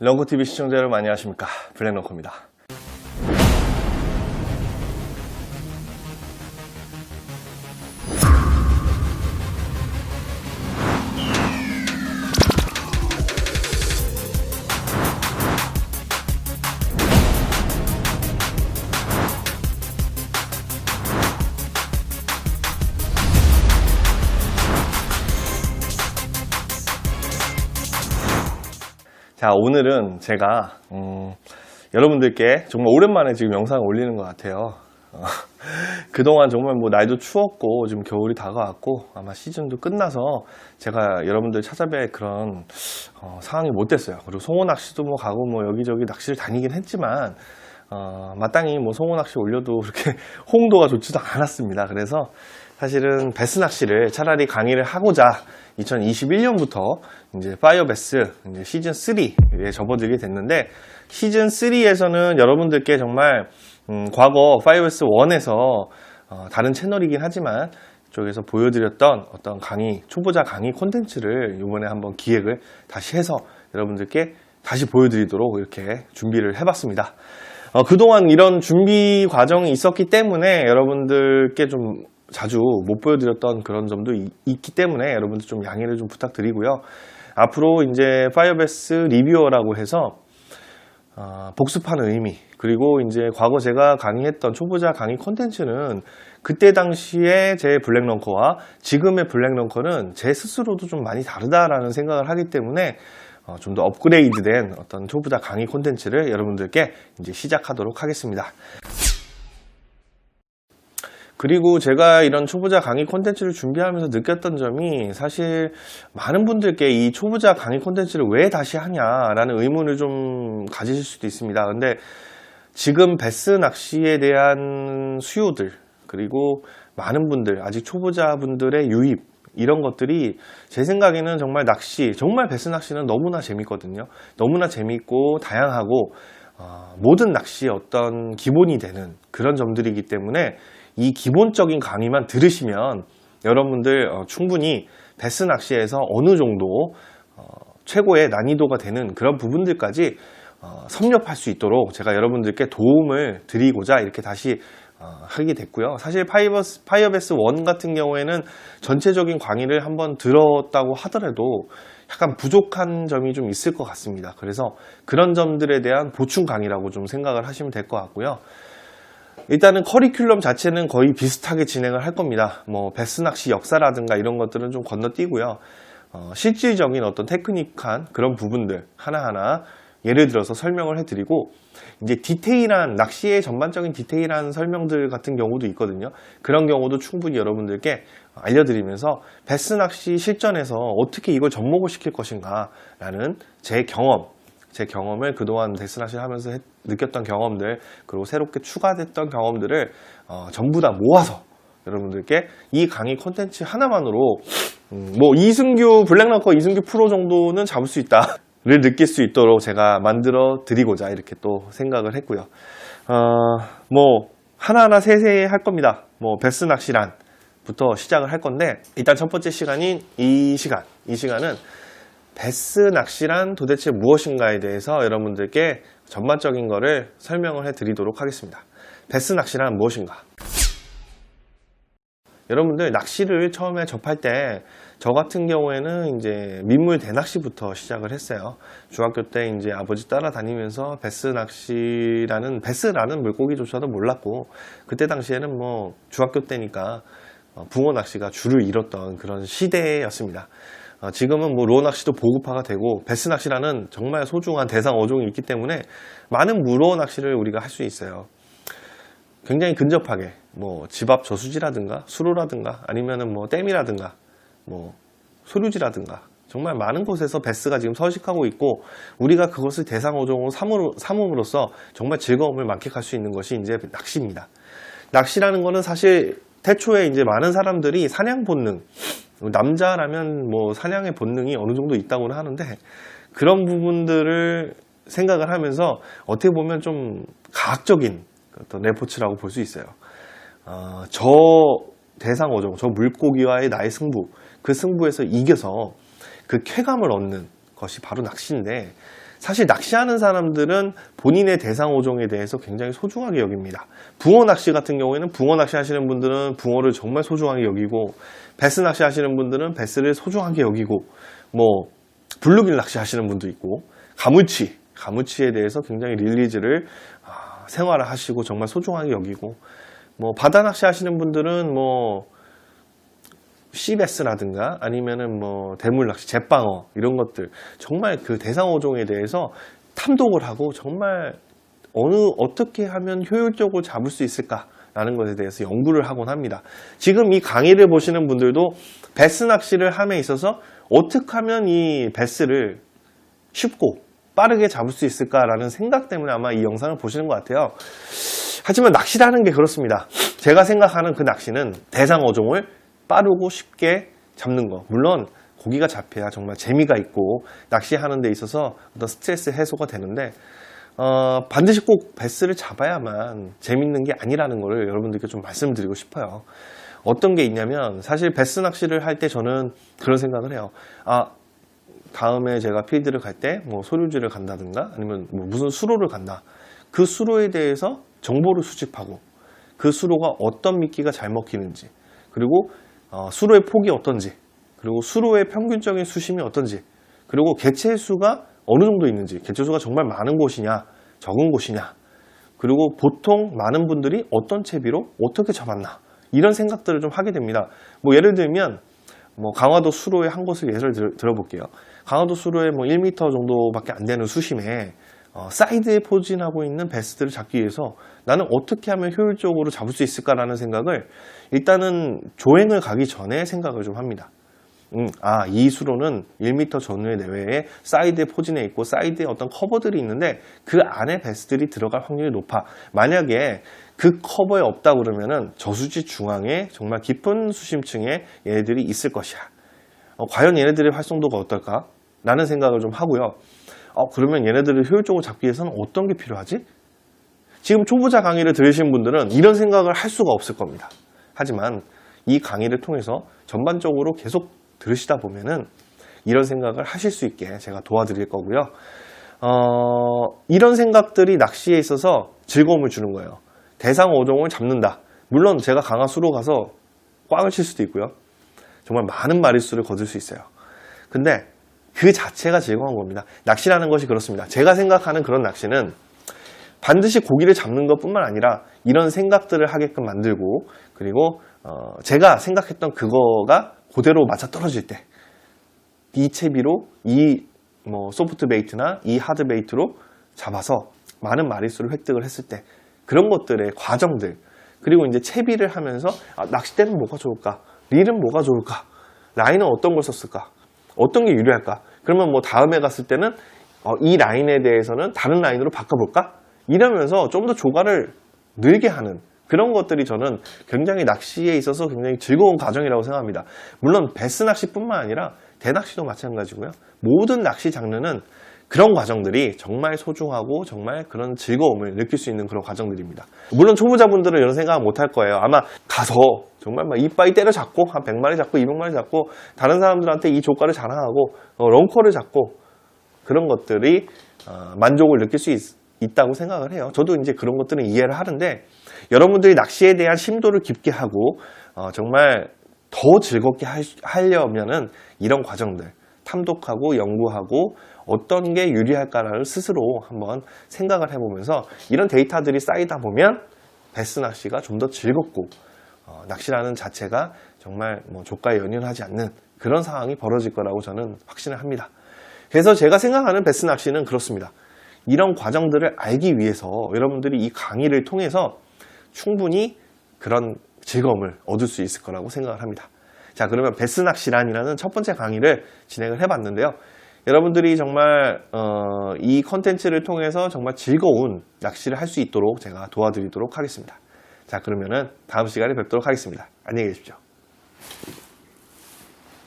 런코TV 시청자 여러분 안녕하십니까, 블랙런코입니다. 자, 오늘은 제가 여러분들께 정말 오랜만에 지금 영상을 올리는 것 같아요. 그동안 정말 날도 추웠고 지금 겨울이 다가왔고 아마 시즌도 끝나서 제가 여러분들 찾아뵐 그런 상황이 못 됐어요. 그리고 송어 낚시도 가고 여기저기 낚시를 다니긴 했지만 마땅히 송어 낚시 올려도 그렇게 호응도가 좋지도 않았습니다. 그래서 사실은 베스 낚시를 차라리 강의를 하고자 2021년부터 이제 파이어베스 이제 시즌 3에 접어들게 됐는데, 시즌 3에서는 여러분들께 정말 과거 파이어베스 1에서 다른 채널이긴 하지만 쪽에서 보여드렸던 어떤 강의, 초보자 강의 콘텐츠를 이번에 한번 기획을 다시 해서 여러분들께 다시 보여드리도록 이렇게 준비를 해봤습니다. 그동안 이런 준비 과정이 있었기 때문에 여러분들께 좀 자주 못 보여드렸던 그런 점도 있기 때문에 여러분들 좀 양해를 좀 부탁드리고요. 앞으로 이제 파이어베스 리뷰어라고 해서 복습하는 의미, 그리고 이제 과거 제가 강의했던 초보자 강의 콘텐츠는 그때 당시에 제 블랙런커와 지금의 블랙런커는 제 스스로도 좀 많이 다르다라는 생각을 하기 때문에 좀 더 업그레이드된 어떤 초보자 강의 콘텐츠를 여러분들께 이제 시작하도록 하겠습니다. 그리고 제가 이런 초보자 강의 콘텐츠를 준비하면서 느꼈던 점이, 사실 많은 분들께 이 초보자 강의 콘텐츠를 왜 다시 하냐라는 의문을 좀 가지실 수도 있습니다. 근데 지금 베스 낚시에 대한 수요들, 그리고 많은 분들, 아직 초보자분들의 유입, 이런 것들이 제 생각에는 정말 베스 낚시는 너무나 재밌거든요. 너무나 재밌고 다양하고 모든 낚시의 어떤 기본이 되는 그런 점들이기 때문에 이 기본적인 강의만 들으시면 여러분들 충분히 베스 낚시에서 어느 정도 최고의 난이도가 되는 그런 부분들까지 섭렵할 수 있도록 제가 여러분들께 도움을 드리고자 이렇게 다시 하게 됐고요. 사실 파이어베스 1 같은 경우에는 전체적인 강의를 한번 들었다고 하더라도 약간 부족한 점이 좀 있을 것 같습니다. 그래서 그런 점들에 대한 보충 강의라고 좀 생각을 하시면 될 것 같고요. 일단은 커리큘럼 자체는 거의 비슷하게 진행을 할 겁니다. 베스 낚시 역사라든가 이런 것들은 좀 건너뛰고요. 실질적인 어떤 테크닉한 그런 부분들 하나하나 예를 들어서 설명을 해드리고, 이제 디테일한 낚시의 전반적인 디테일한 설명들 같은 경우도 있거든요. 그런 경우도 충분히 여러분들께 알려드리면서 베스 낚시 실전에서 어떻게 이걸 접목을 시킬 것인가 라는 제 경험을 그동안 베스 낚시를 하면서 느꼈던 경험들, 그리고 새롭게 추가됐던 경험들을 전부 다 모아서 여러분들께 이 강의 콘텐츠 하나만으로 블랙런커 이승규 프로 정도는 잡을 수 있다 를 느낄 수 있도록 제가 만들어 드리고자 이렇게 또 생각을 했고요. 하나하나 세세히 할 겁니다. 베스 낚시란부터 시작을 할 건데, 일단 첫 번째 시간인 이 시간은 베스 낚시란 도대체 무엇인가에 대해서 여러분들께 전반적인 거를 설명을 해 드리도록 하겠습니다. 베스 낚시란 무엇인가? 여러분들 낚시를 처음에 접할 때 저 같은 경우에는 이제 민물 대낚시부터 시작을 했어요. 중학교 때 이제 아버지 따라다니면서 베스라는 물고기조차도 몰랐고, 그때 당시에는 중학교 때니까 붕어 낚시가 줄을 잃었던 그런 시대였습니다. 지금은 루어 낚시도 보급화가 되고 베스 낚시라는 정말 소중한 대상 어종이 있기 때문에 많은 무루어 낚시를 우리가 할 수 있어요. 굉장히 근접하게 집 앞 저수지라든가 수로라든가 아니면은 댐이라든가 소류지라든가 정말 많은 곳에서 베스가 지금 서식하고 있고, 우리가 그것을 대상 어종으로 삼음으로써 정말 즐거움을 만끽할 수 있는 것이 이제 낚시입니다. 낚시라는 거는 사실 태초에 이제 많은 사람들이 사냥 본능, 남자라면 사냥의 본능이 어느 정도 있다고는 하는데, 그런 부분들을 생각을 하면서 어떻게 보면 좀 과학적인 어떤 레포츠라고 볼 수 있어요. 저 대상 어종, 저 물고기와의 나의 승부, 그 승부에서 이겨서 그 쾌감을 얻는 것이 바로 낚시인데, 사실 낚시하는 사람들은 본인의 대상 어종에 대해서 굉장히 소중하게 여깁니다. 붕어 낚시 같은 경우에는 붕어 낚시 하시는 분들은 붕어를 정말 소중하게 여기고, 베스 낚시 하시는 분들은 베스를 소중하게 여기고, 뭐 블루길 낚시 하시는 분도 있고, 가무치에 대해서 굉장히 릴리즈를 생활을 하시고 정말 소중하게 여기고, 뭐 바다 낚시 하시는 분들은 뭐 시베스라든가 아니면은 뭐 대물 낚시, 잿방어 이런 것들 정말 그 대상 어종에 대해서 탐독을 하고 정말 어떻게 하면 효율적으로 잡을 수 있을까라는 것에 대해서 연구를 하곤 합니다. 지금 이 강의를 보시는 분들도 베스 낚시를 함에 있어서 어떻게 하면 이 베스를 쉽고 빠르게 잡을 수 있을까라는 생각 때문에 아마 이 영상을 보시는 것 같아요. 하지만 낚시라는 게 그렇습니다. 제가 생각하는 그 낚시는 대상 어종을 빠르고 쉽게 잡는 거. 물론 고기가 잡혀야 정말 재미가 있고 낚시하는 데 있어서 어떤 스트레스 해소가 되는데 반드시 꼭 베스를 잡아야만 재밌는 게 아니라는 걸 여러분들께 좀 말씀드리고 싶어요. 어떤 게 있냐면 사실 베스 낚시를 할 때 저는 그런 생각을 해요. 다음에 제가 필드를 갈 때 뭐 소류지를 간다든가 아니면 뭐 무슨 수로를 간다. 그 수로에 대해서 정보를 수집하고 그 수로가 어떤 미끼가 잘 먹히는지, 그리고 수로의 폭이 어떤지, 그리고 수로의 평균적인 수심이 어떤지, 그리고 개체 수가 어느 정도 있는지, 개체 수가 정말 많은 곳이냐 적은 곳이냐, 그리고 보통 많은 분들이 어떤 채비로 어떻게 잡았나, 이런 생각들을 좀 하게 됩니다. 뭐 예를 들면 뭐 강화도 수로의 한 곳을 예를 들어볼게요. 강화도 수로의 뭐 1m 정도밖에 안 되는 수심에 사이드에 포진하고 있는 베스트를 잡기 위해서 나는 어떻게 하면 효율적으로 잡을 수 있을까라는 생각을 일단은 조행을 가기 전에 생각을 좀 합니다. 이 수로는 1m 전후의 내외에 사이드에 포진해 있고 사이드에 어떤 커버들이 있는데 그 안에 베스들이 들어갈 확률이 높아. 만약에 그 커버에 없다 그러면은 저수지 중앙에 정말 깊은 수심층에 얘네들이 있을 것이야. 과연 얘네들의 활성도가 어떨까? 라는 생각을 좀 하고요. 그러면 얘네들을 효율적으로 잡기 위해서는 어떤 게 필요하지? 지금 초보자 강의를 들으신 분들은 이런 생각을 할 수가 없을 겁니다. 하지만 이 강의를 통해서 전반적으로 계속 들으시다 보면은 이런 생각을 하실 수 있게 제가 도와드릴 거고요. 이런 생각들이 낚시에 있어서 즐거움을 주는 거예요. 대상 어종을 잡는다. 물론 제가 강화수로 가서 꽝을 칠 수도 있고요. 정말 많은 마리수를 거둘 수 있어요. 근데 그 자체가 즐거운 겁니다. 낚시라는 것이 그렇습니다. 제가 생각하는 그런 낚시는 반드시 고기를 잡는 것뿐만 아니라 이런 생각들을 하게끔 만들고, 그리고 제가 생각했던 그거가 그대로 맞아 떨어질 때 이 채비로 이 뭐 소프트 베이트나 이 하드 베이트로 잡아서 많은 마리수를 획득을 했을 때 그런 것들의 과정들, 그리고 이제 채비를 하면서 낚싯대는 뭐가 좋을까, 릴은 뭐가 좋을까, 라인은 어떤 걸 썼을까, 어떤 게 유리할까, 그러면 뭐 다음에 갔을 때는 이 라인에 대해서는 다른 라인으로 바꿔볼까, 이러면서 좀 더 조과를 늘게 하는 그런 것들이 저는 굉장히 낚시에 있어서 굉장히 즐거운 과정이라고 생각합니다. 물론 베스 낚시뿐만 아니라 대낚시도 마찬가지고요. 모든 낚시 장르는 그런 과정들이 정말 소중하고 정말 그런 즐거움을 느낄 수 있는 그런 과정들입니다. 물론 초보자분들은 이런 생각은 못할 거예요. 아마 가서 정말 막 이빠이 때려잡고 한 100마리 잡고 200마리 잡고 다른 사람들한테 이 조과를 자랑하고 런커를 잡고 그런 것들이 만족을 느낄 수 있다고 생각을 해요. 저도 이제 그런 것들은 이해를 하는데, 여러분들이 낚시에 대한 심도를 깊게 하고 정말 더 즐겁게 하려면은 이런 과정들 탐독하고 연구하고 어떤 게 유리할까를 스스로 한번 생각을 해보면서 이런 데이터들이 쌓이다 보면 베스 낚시가 좀 더 즐겁고 낚시라는 자체가 정말 뭐 조과에 연연하지 않는 그런 상황이 벌어질 거라고 저는 확신을 합니다. 그래서 제가 생각하는 베스 낚시는 그렇습니다. 이런 과정들을 알기 위해서 여러분들이 이 강의를 통해서 충분히 그런 즐거움을 얻을 수 있을 거라고 생각을 합니다. 자, 그러면 베스 낚시란이라는 첫 번째 강의를 진행을 해봤는데요. 여러분들이 정말 이 컨텐츠를 통해서 정말 즐거운 낚시를 할 수 있도록 제가 도와드리도록 하겠습니다. 자, 그러면은 다음 시간에 뵙도록 하겠습니다. 안녕히 계십시오.